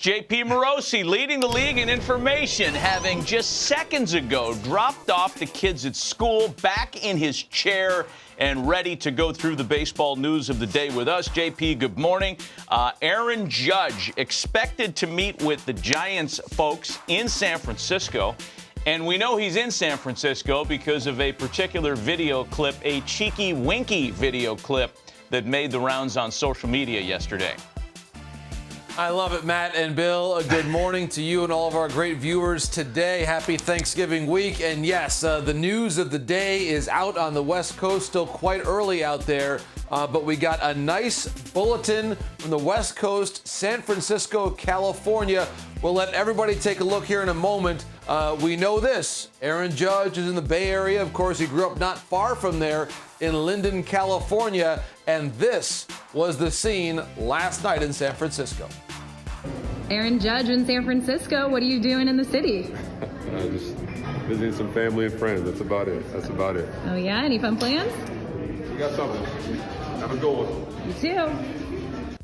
JP Morosi leading the league in information, having just seconds ago dropped off the kids at school, back in his chair and ready to go through the baseball news of the day with us. JP, good morning. Aaron Judge expected to meet with the Giants folks in San Francisco. And we know he's in San Francisco because of a particular video clip, a cheeky winky video clip that made the rounds on social media yesterday. I love it, Matt and Bill. Good morning to you and all of our great viewers today. Happy Thanksgiving week. And yes, the news of the day is out on the West Coast, still quite early out there. But we got a nice bulletin from the West Coast, San Francisco, California. We'll let everybody take a look here in a moment. We know this. Aaron Judge is in the Bay Area. Of course, he grew up not far from there in Linden, California. And this was the scene last night in San Francisco. Aaron Judge in San Francisco. What are you doing in the city? Just visiting some family and friends. That's about it. Oh, yeah? Any fun plans? We got something. Have a good one. You too.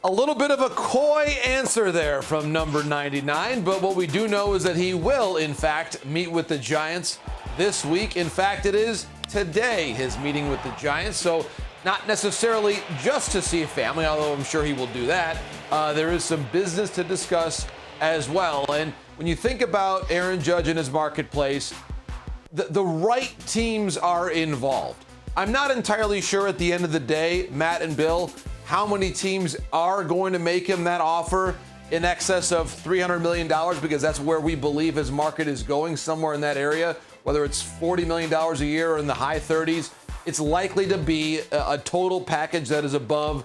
A little bit of a coy answer there from number 99, but what we do know is that he will, in fact, meet with the Giants this week. In fact, it is today, his meeting with the Giants. So not necessarily just to see family, although I'm sure he will do that. There is some business to discuss as well. And when you think about Aaron Judge and his marketplace, the right teams are involved. I'm not entirely sure at the end of the day, Matt and Bill, how many teams are going to make him that offer in excess of $300 million, because that's where we believe his market is going, somewhere in that area, whether it's $40 million a year or in the high 30s. It's likely to be a total package that is above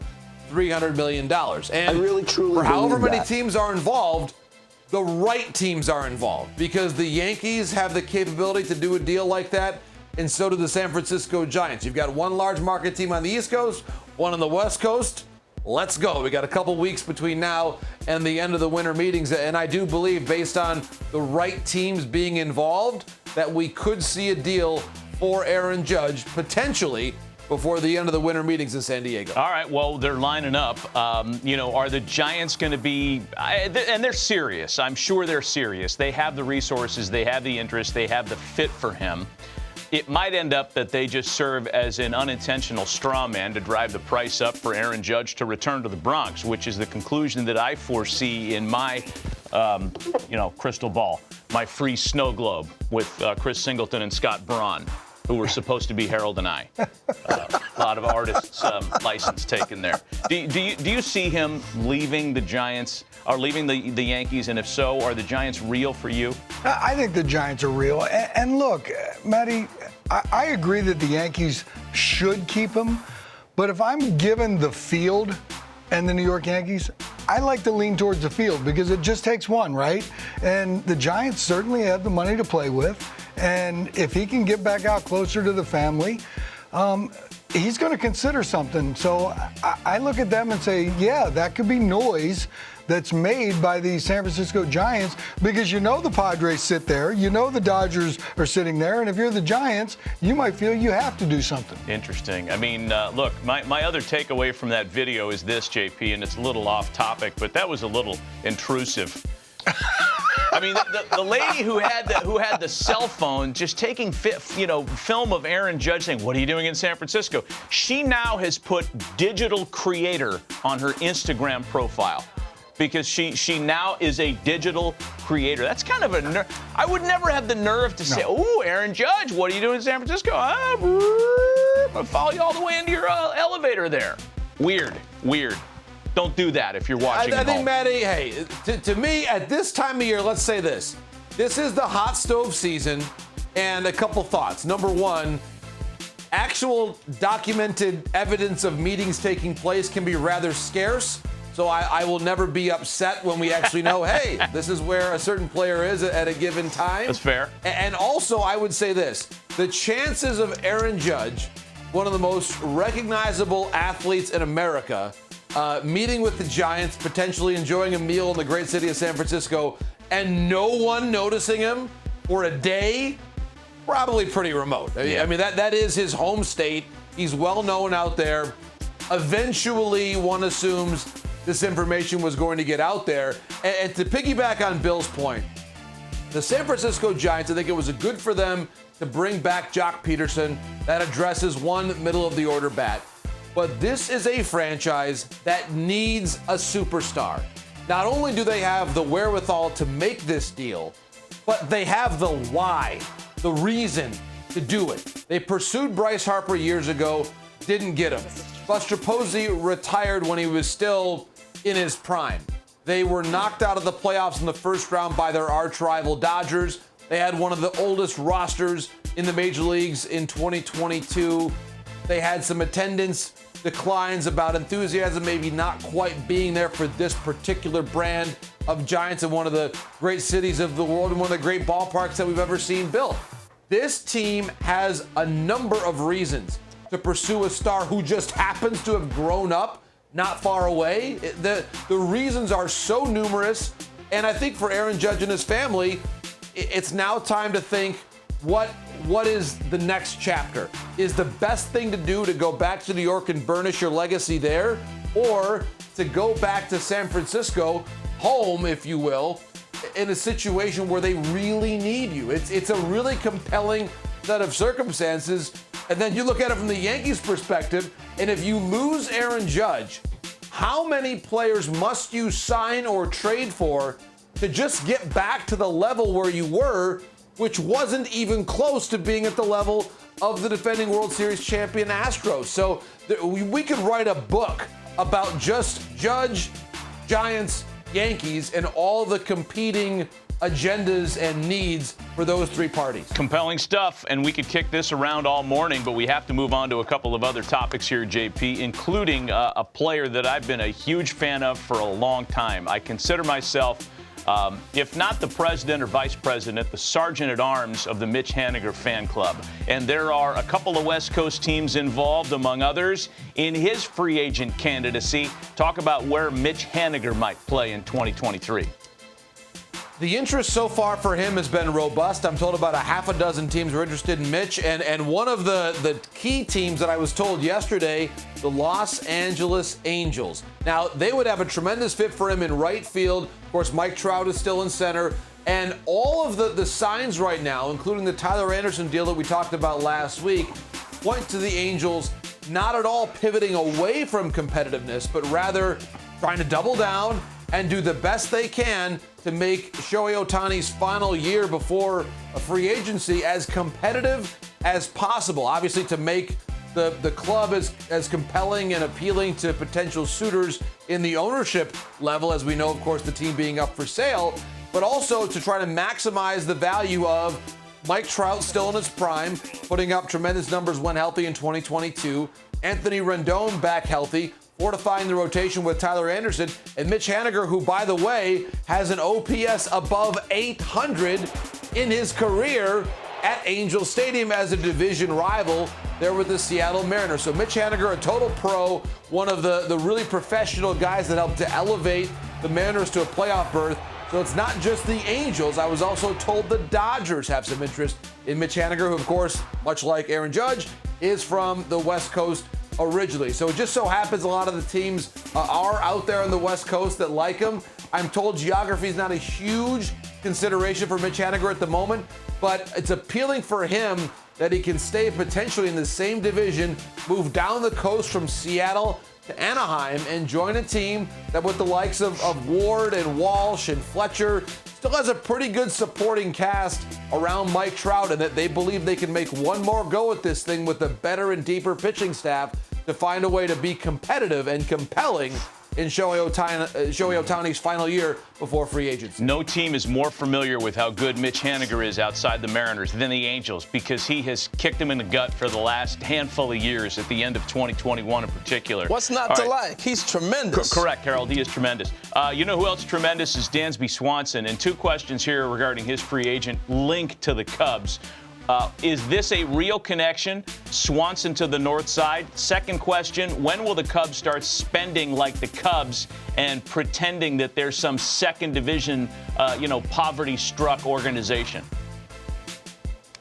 $300 million. And I really, truly for however believe many that. teams are involved, the right teams are involved, because the Yankees have the capability to do a deal like that, and so do the San Francisco Giants. You've got one large market team on the East Coast, one on the West Coast. Let's go. We got a couple weeks between now and the end of the winter meetings, and I do believe, based on the right teams being involved, that we could see a deal for Aaron Judge potentially before the end of the winter meetings in San Diego. All right, well, they're lining up. Are the Giants going to be, and they're serious. I'm sure they're serious. They have the resources, they have the interest, they have the fit for him. It might end up that they just serve as an unintentional straw man to drive the price up for Aaron Judge to return to the Bronx, which is the conclusion that I foresee in my, crystal ball, my free snow globe with Chris Singleton and Scott Braun, who were supposed to be Harold and I. A lot of artists' license taken there. Do you see him leaving the Giants or leaving the Yankees? And if so, are the Giants real for you? I think the Giants are real. And look, Matty, I agree that the Yankees should keep him. But if I'm given the field and the New York Yankees, I like to lean towards the field because it just takes one, right? And the Giants certainly have the money to play with. And if he can get back out closer to the family, he's going to consider something. So I look at them and say, yeah, that could be noise that's made by the San Francisco Giants, because the Padres sit there, the Dodgers are sitting there, and if you're the Giants, you might feel you have to do something. Interesting. I mean, look, my other takeaway from that video is this, JP, and it's a little off topic, but that was a little intrusive. I mean, the lady who had the cell phone just taking film of Aaron Judge saying, "What are you doing in San Francisco?" She now has put digital creator on her Instagram profile, because she now is a digital creator. That's kind of a I would never have the nerve to say, "Oh, Aaron Judge, what are you doing in San Francisco?" I'll follow you all the way into your elevator there. Weird. Don't do that if you're watching. I think, Matty, hey, to me, at this time of year, let's say this. This is the hot stove season, and a couple thoughts. Number one, actual documented evidence of meetings taking place can be rather scarce. So I will never be upset when we actually know, hey, this is where a certain player is at a given time. That's fair. And also, I would say this. The chances of Aaron Judge, one of the most recognizable athletes in America, meeting with the Giants, potentially enjoying a meal in the great city of San Francisco, and no one noticing him for a day, probably pretty remote. I mean, that is his home state. He's well known out there. Eventually, one assumes this information was going to get out there. And to piggyback on Bill's point, the San Francisco Giants, I think it was good for them to bring back Jock Peterson. That addresses one middle-of-the-order bat. But this is a franchise that needs a superstar. Not only do they have the wherewithal to make this deal, but they have the why, the reason to do it. They pursued Bryce Harper years ago, didn't get him. Buster Posey retired when he was still in his prime. They were knocked out of the playoffs in the first round by their arch rival Dodgers. They had one of the oldest rosters in the major leagues in 2022. They had some attendance declines, about enthusiasm maybe not quite being there for this particular brand of Giants in one of the great cities of the world and one of the great ballparks that we've ever seen built. This team has a number of reasons to pursue a star who just happens to have grown up not far away. The reasons are so numerous, and I think for Aaron Judge and his family, it's now time to think, what is the next chapter? Is the best thing to do to go back to New York and burnish your legacy there, or to go back to San Francisco, home, if you will, in a situation where they really need you? It's a really compelling set of circumstances. And then you look at it from the Yankees' perspective, and if you lose Aaron Judge, how many players must you sign or trade for to just get back to the level where you were, which wasn't even close to being at the level of the defending World Series champion Astros? So we could write a book about just Judge, Giants, Yankees, and all the competing agendas and needs for those three parties. Compelling stuff, and we could kick this around all morning, but we have to move on to a couple of other topics here, JP, including a player that I've been a huge fan of for a long time. I consider myself, if not the president or vice president, the sergeant-at-arms of the Mitch Haniger fan club. And there are a couple of West Coast teams involved, among others, in his free agent candidacy. Talk about where Mitch Haniger might play in 2023. The interest so far for him has been robust. I'm told about a half a dozen teams are interested in Mitch, and one of the key teams that I was told yesterday, the Los Angeles Angels. Now, they would have a tremendous fit for him in right field. Of course, Mike Trout is still in center, and all of the signs right now, including the Tyler Anderson deal that we talked about last week, point to the Angels not at all pivoting away from competitiveness, but rather trying to double down and do the best they can to make Shohei Ohtani's final year before a free agency as competitive as possible. Obviously, to make the club as compelling and appealing to potential suitors in the ownership level, as we know, of course, the team being up for sale, but also to try to maximize the value of Mike Trout still in his prime, putting up tremendous numbers when healthy in 2022, Anthony Rendon back healthy, fortifying the rotation with Tyler Anderson, and Mitch Haniger, who, by the way, has an OPS above 800 in his career at Angel Stadium as a division rival there with the Seattle Mariners. So Mitch Haniger, a total pro, one of the really professional guys that helped to elevate the Mariners to a playoff berth. So it's not just the Angels. I was also told the Dodgers have some interest in Mitch Haniger, who, of course, much like Aaron Judge, is from the West Coast originally. So it just so happens a lot of the teams are out there on the West Coast that like him. I'm told geography is not a huge consideration for Mitch Haniger at the moment, but it's appealing for him that he can stay potentially in the same division, move down the coast from Seattle to Anaheim, and join a team that, with the likes of Ward and Walsh and Fletcher, still has a pretty good supporting cast around Mike Trout, and that they believe they can make one more go at this thing with a better and deeper pitching staff to find a way to be competitive and compelling in Shohei Ohtani's final year before free agency. No team is more familiar with how good Mitch Haniger is outside the Mariners than the Angels, because he has kicked him in the gut for the last handful of years, at the end of 2021 in particular. What's not to like? He's tremendous. Correct, Harold. He is tremendous. You know who else tremendous is Dansby Swanson. And two questions here regarding his free agent link to the Cubs. Is this a real connection, Swanson to the north side? Second question, when will the Cubs start spending like the Cubs and pretending that there's some second division, poverty-struck organization?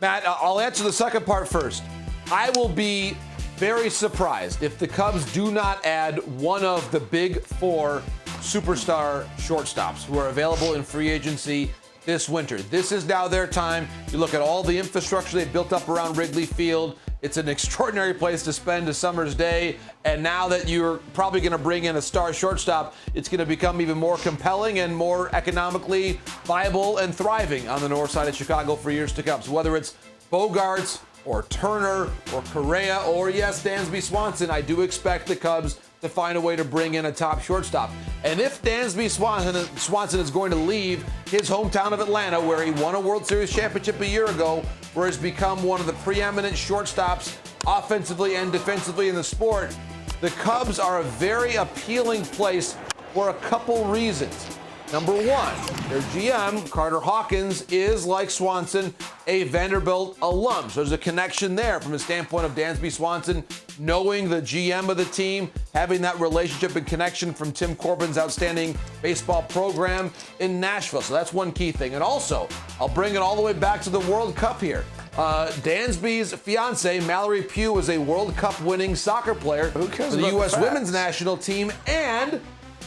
Matt, I'll answer the second part first. I will be very surprised if the Cubs do not add one of the big four superstar shortstops who are available in free agency this winter. This is now their time. You look at all the infrastructure they built up around Wrigley Field. It's an extraordinary place to spend a summer's day. And now that you're probably going to bring in a star shortstop, it's going to become even more compelling and more economically viable and thriving on the north side of Chicago for years to come. So whether it's Bogarts or Turner or Correa or, yes, Dansby Swanson, I do expect the Cubs to find a way to bring in a top shortstop. And if Dansby Swanson is going to leave his hometown of Atlanta, where he won a World Series championship a year ago, where he's become one of the preeminent shortstops offensively and defensively in the sport, the Cubs are a very appealing place for a couple reasons. Number one, their GM, Carter Hawkins, is, like Swanson, a Vanderbilt alum. So there's a connection there from the standpoint of Dansby Swanson knowing the GM of the team, having that relationship and connection from Tim Corbin's outstanding baseball program in Nashville. So that's one key thing. And also, I'll bring it all the way back to the World Cup here. Dansby's fiance, Mallory Pugh, is a World Cup winning soccer player for the U.S. women's national team and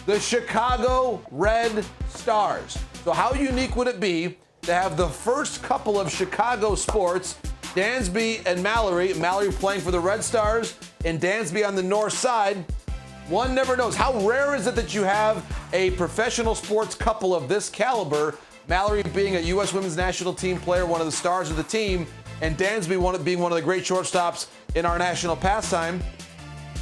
the Chicago Red Stars. So how unique would it be to have the first couple of Chicago sports, Dansby and Mallory playing for the Red Stars and Dansby on the north side? One never knows. How rare is it that you have a professional sports couple of this caliber, Mallory being a U.S. women's national team player, one of the stars of the team, and Dansby being one of the great shortstops in our national pastime?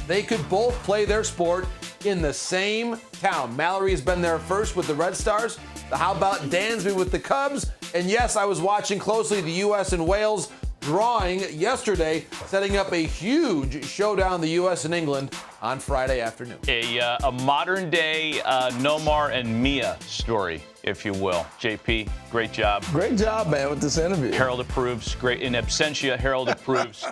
They could both play their sport in the same town. Mallory has been there first with the Red Stars. How about Dansby with the Cubs? And yes, I was watching closely the U.S. and Wales drawing yesterday, setting up a huge showdown, the U.S. and England, on Friday afternoon. A modern day Nomar and Mia story, if you will. JP, great job. Great job, man, with this interview. Harold approves. Great. In absentia, Harold approves.